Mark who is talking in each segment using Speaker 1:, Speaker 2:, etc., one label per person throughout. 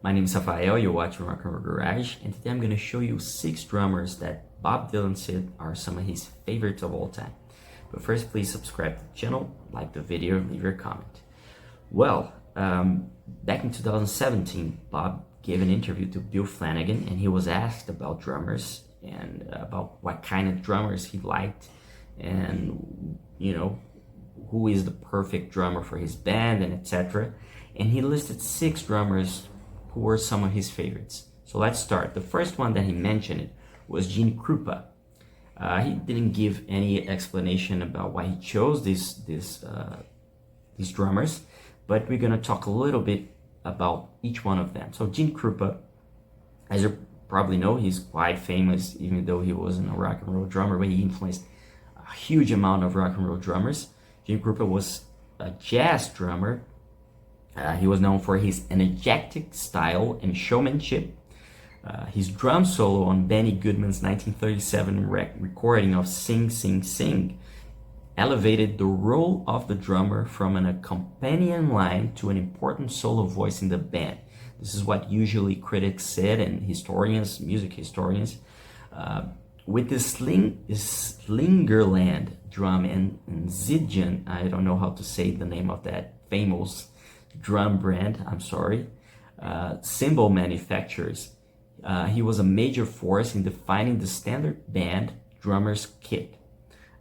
Speaker 1: My name is Rafael, you're watching Rock and Roll Garage, and today I'm going to show you 6 drummers that Bob Dylan said are some of his favorites of all time. But first, please subscribe to the channel, like the video, and leave your comment. Well, back in 2017, Bob gave an interview to Bill Flanagan, and he was asked about drummers and about what kind of drummers he liked, and who is the perfect drummer for his band, and etc. And he listed 6 drummers who were some of his favorites. So let's start. The first one that he mentioned was Gene Krupa. He didn't give any explanation about why he chose these drummers, but we're gonna talk a little bit about each one of them. So Gene Krupa, as you probably know, he's quite famous, even though he wasn't a rock and roll drummer, but he influenced a huge amount of rock and roll drummers. Gene Krupa was a jazz drummer. He was known for his energetic style and showmanship. His drum solo on Benny Goodman's 1937 recording of Sing, Sing, Sing elevated the role of the drummer from an companion line to an important solo voice in the band. This is what usually critics said, and historians, music historians. With the Slingerland drum and Zildjian, I don't know how to say the name of that famous drum brand, I'm sorry, cymbal manufacturers, he was a major force in defining the standard band drummer's kit.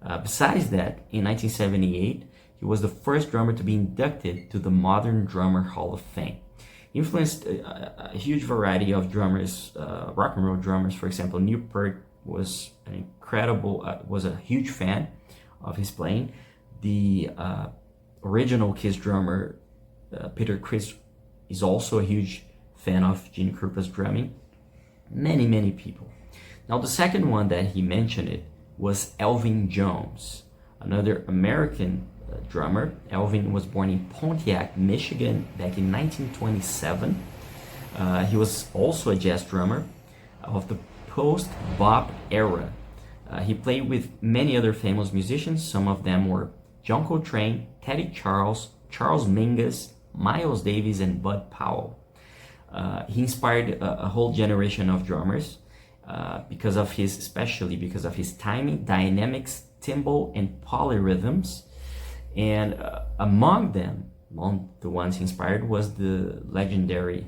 Speaker 1: Besides that, in 1978, he was the first drummer to be inducted to the Modern Drummer Hall of Fame. He influenced a huge variety of drummers, rock and roll drummers. For example, Neil Peart was an incredible, was a huge fan of his playing. The original Kiss drummer, Peter Criss, is also a huge fan of Gene Krupa's drumming. Many people. Now the second one that he mentioned was Elvin Jones, another American drummer. Elvin was born in Pontiac, Michigan back in 1927. He was also a jazz drummer of the post-bop era. He played with many other famous musicians. Some of them were John Coltrane, Teddy Charles, Charles Mingus, Miles Davis, and Bud Powell. He inspired a whole generation of drummers especially because of his timing, dynamics, timbre, and polyrhythms. And among the ones he inspired was the legendary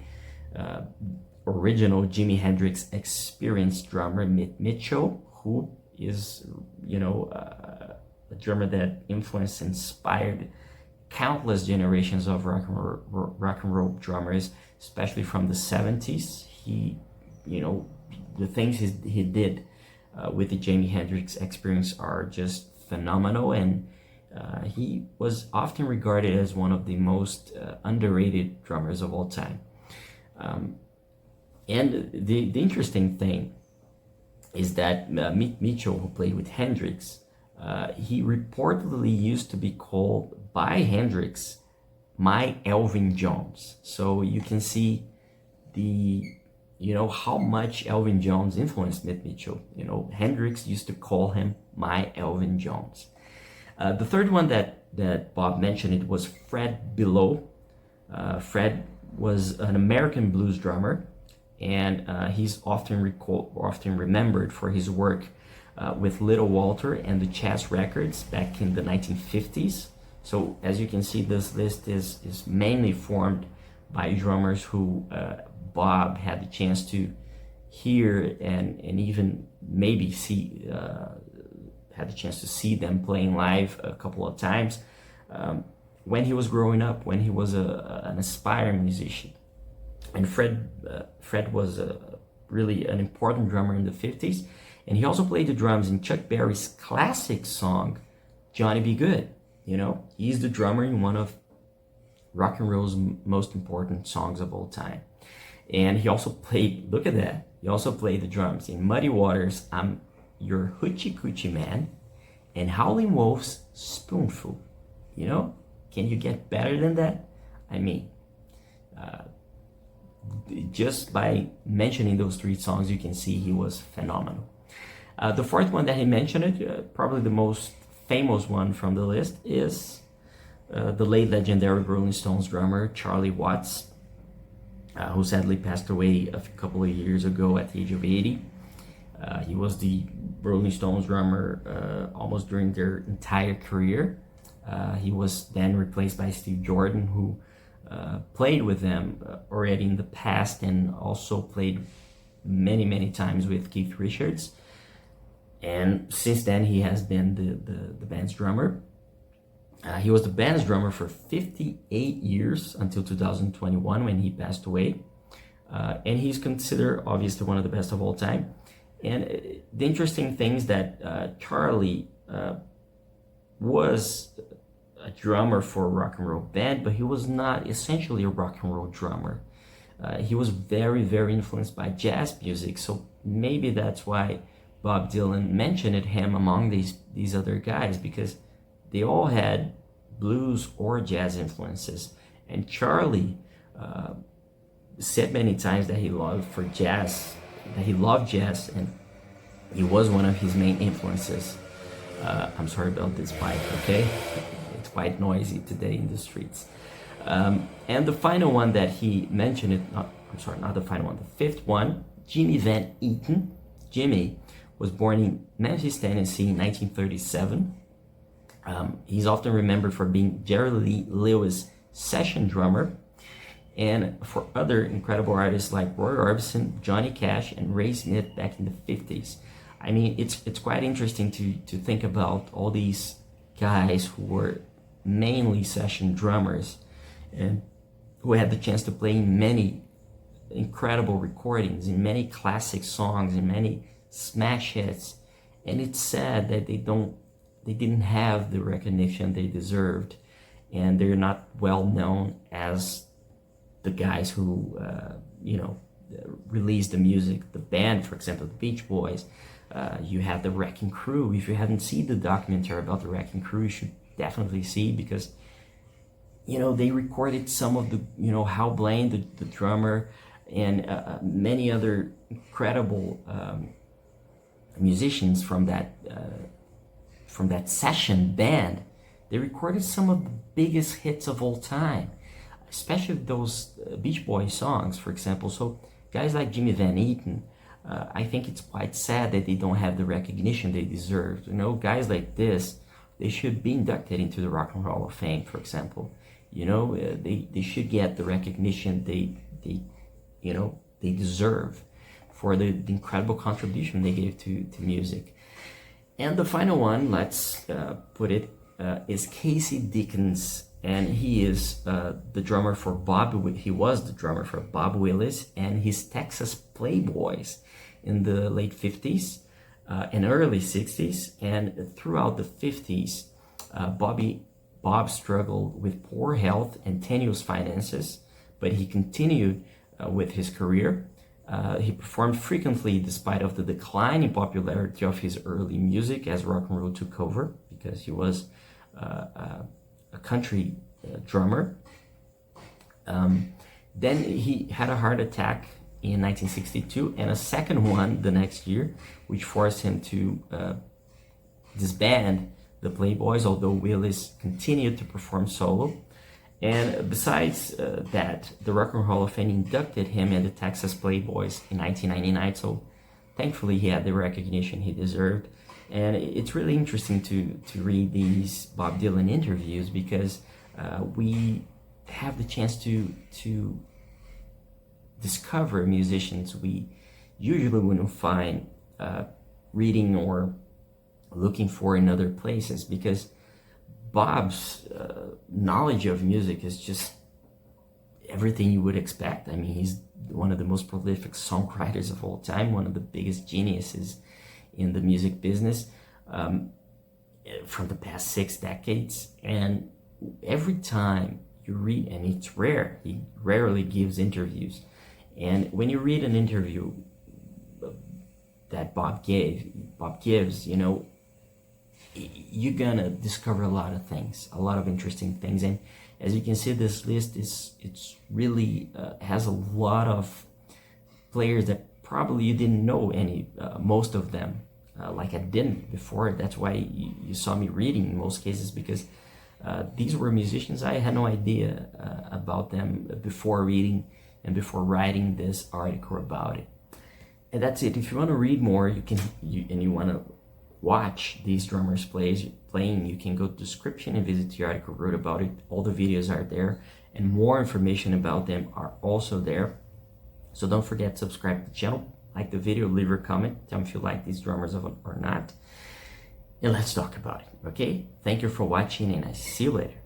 Speaker 1: original Jimi Hendrix Experience drummer Mitchell, who is, a drummer that influenced and inspired countless generations of rock and roll drummers, especially from the 70s. He, the things he did with the Jimi Hendrix Experience are just phenomenal, and he was often regarded as one of the most underrated drummers of all time. And the interesting thing is that Mitchell, who played with Hendrix, he reportedly used to be called by Hendrix my Elvin Jones. So you can see how much Elvin Jones influenced Mitchell. Hendrix used to call him my Elvin Jones. The third one that Bob mentioned was Fred Below. Fred was an American blues drummer, and he's often remembered for his work with Little Walter and the Chess Records back in the 1950s. So as you can see, this list is mainly formed by drummers who Bob had the chance to hear and even maybe see, had the chance to see them playing live a couple of times when he was growing up, when he was an aspiring musician. And Fred was really an important drummer in the 50s, and he also played the drums in Chuck Berry's classic song, Johnny B. Good. He's the drummer in one of rock and roll's most important songs of all time. And he also played, look at that, he also played the drums in Muddy Waters' I'm Your Hoochie Coochie Man, and Howlin' Wolf's Spoonful. Can you get better than that? I mean, just by mentioning those 3 songs, you can see he was phenomenal. The fourth one that he mentioned, probably the most famous one from the list, is the late legendary Rolling Stones drummer Charlie Watts. who sadly passed away a couple of years ago at the age of 80. He was the Rolling Stones drummer almost during their entire career. He was then replaced by Steve Jordan, who played with them already in the past and also played many times with Keith Richards. And since then, he has been the band's drummer. He was the band's drummer for 58 years until 2021 when he passed away. And he's considered obviously one of the best of all time. And the interesting thing is that Charlie was a drummer for a rock and roll band, but he was not essentially a rock and roll drummer. He was very influenced by jazz music, so maybe that's why Bob Dylan mentioned him among these other guys, because they all had blues or jazz influences. And Charlie said many times that he loved jazz, and he was one of his main influences. I'm sorry about this bike, okay? It's quite noisy today in the streets. And the final one that he mentioned, not the final one, the fifth one, Jimmy Van Eaton. Jimmy was born in Memphis, Tennessee in 1937. He's often remembered for being Jerry Lee Lewis' session drummer, and for other incredible artists like Roy Orbison, Johnny Cash, and Ray Smith back in the 50s. I mean, it's quite interesting to think about all these guys who were mainly session drummers and who had the chance to play in many incredible recordings, in many classic songs, in many smash hits. And it's sad that they didn't have the recognition they deserved, and they're not well known as the guys who released the music. The band, for example, the Beach Boys. You have the Wrecking Crew. If you haven't seen the documentary about the Wrecking Crew, you should definitely see, because they recorded some of the Hal Blaine, the drummer, and many other incredible musicians from that session band. They recorded some of the biggest hits of all time, especially those Beach Boys songs, for example. So guys like Jimmy Van Eaton, I think it's quite sad that they don't have the recognition they deserve. Guys like this, they should be inducted into the Rock and Roll Hall of Fame, for example. They should get the recognition they deserve for the incredible contribution they gave to music. And the final one, let's put it, is Casey Dickens. And he is the drummer for he was the drummer for Bob Willis and his Texas Playboys in the late 50s and early 60s. And throughout the 50s, Bob struggled with poor health and tenuous finances, but he continued with his career. He performed frequently despite of the decline in popularity of his early music as rock and roll took over, because he was a country drummer. Then he had a heart attack in 1962 and a second one the next year, which forced him to disband the Playboys, although Willis continued to perform solo. And besides that, the Rock and Roll Hall of Fame inducted him and the Texas Playboys in 1999, so thankfully he had the recognition he deserved. And it's really interesting to read these Bob Dylan interviews, because we have the chance to discover musicians we usually wouldn't find reading or looking for in other places, because Bob's knowledge of music is just everything you would expect. I mean, he's one of the most prolific songwriters of all time, one of the biggest geniuses in the music business from the past 6 decades. And every time you read, and it's rare, he rarely gives interviews. And when you read an interview that Bob gives, you're gonna discover a lot of things, a lot of interesting things. And as you can see, this list it's really has a lot of players that probably you didn't know most of them, like I didn't before. That's why you saw me reading in most cases, because these were musicians I had no idea about them before reading and before writing this article about it. And that's it. If you want to read more, and you want to watch these drummers playing, you can go to the description and visit the article I wrote about it. All the videos are there, and more information about them are also there. So don't forget to subscribe to the channel, like the video, leave a comment, tell me if you like these drummers or not, and let's talk about it, okay? Thank you for watching, and I see you later.